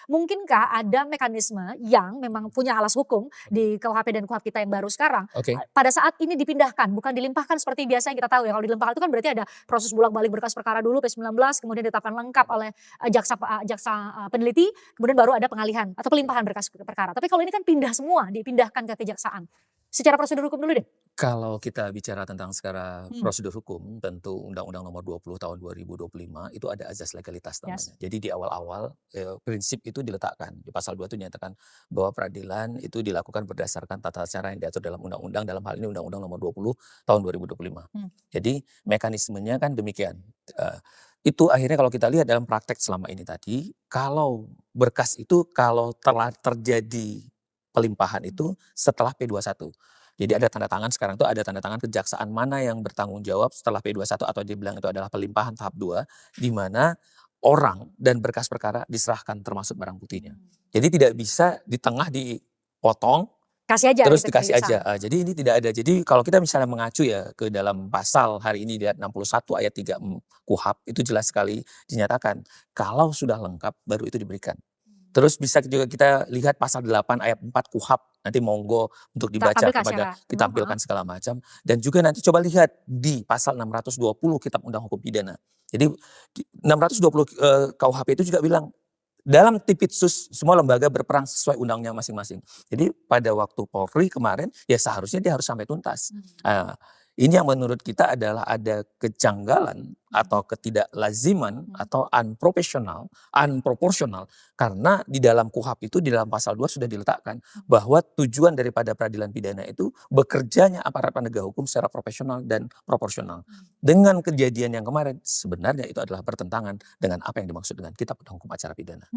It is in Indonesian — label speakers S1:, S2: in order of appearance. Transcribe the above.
S1: mungkinkah ada mekanisme yang memang punya alas hukum di KUHP dan KUHAP kita yang baru sekarang, pada saat ini dipindahkan, bukan dilimpahkan seperti biasa yang kita tahu ya, kalau dilimpahkan itu kan berarti ada proses bolak-balik berkas perkara dulu P19, kemudian ditetapkan lengkap oleh jaksa peneliti, kemudian baru ada pengalihan atau pelimpahan berkas perkara. Tapi kalau ini kan pindah semua, dipindahkan ke kejaksaan. Secara prosedur hukum dulu deh.
S2: Kalau kita bicara tentang secara prosedur hukum, tentu Undang-Undang Nomor 20 Tahun 2025 itu ada azas legalitas namanya. Jadi di awal-awal prinsip itu diletakkan. Di pasal 2 itu dinyatakan bahwa peradilan itu dilakukan berdasarkan tata cara yang diatur dalam undang-undang, dalam hal ini Undang-Undang Nomor 20 Tahun 2025. Jadi mekanismenya kan demikian. Itu akhirnya kalau kita lihat dalam praktek selama ini tadi, kalau berkas itu kalau telah terjadi pelimpahan itu setelah P21. Jadi ada tanda tangan sekarang itu ada tanda tangan kejaksaan mana yang bertanggung jawab setelah P21 atau dibilang itu adalah pelimpahan tahap 2 di mana orang dan berkas perkara diserahkan termasuk barang buktinya. Jadi tidak bisa di tengah dipotong
S1: kasih aja
S2: terus
S1: gitu,
S2: dikasih aja. Jadi ini tidak ada. Jadi kalau kita misalnya mengacu ya ke dalam pasal hari ini di ayat 61 ayat 3 KUHAP itu jelas sekali dinyatakan kalau sudah lengkap baru itu diberikan. Terus bisa juga kita lihat pasal 8 ayat 4 KUHAP, nanti monggo untuk dibaca kepada ditampilkan segala macam. Dan juga nanti coba lihat di pasal 620 Kitab Undang Hukum Pidana. Jadi 620 KUHP itu juga bilang, dalam Tipitsus semua lembaga berperang sesuai undangnya masing-masing. Jadi pada waktu Polri kemarin ya seharusnya dia harus sampai tuntas. Ini yang menurut kita adalah ada kejanggalan atau ketidaklaziman atau unproportional karena di dalam KUHAP itu di dalam pasal 2 sudah diletakkan bahwa tujuan daripada peradilan pidana itu bekerjanya aparat penegak hukum secara profesional dan proporsional. Dengan kejadian yang kemarin sebenarnya itu adalah bertentangan dengan apa yang dimaksud dengan Kitab Undang Hukum Acara Pidana.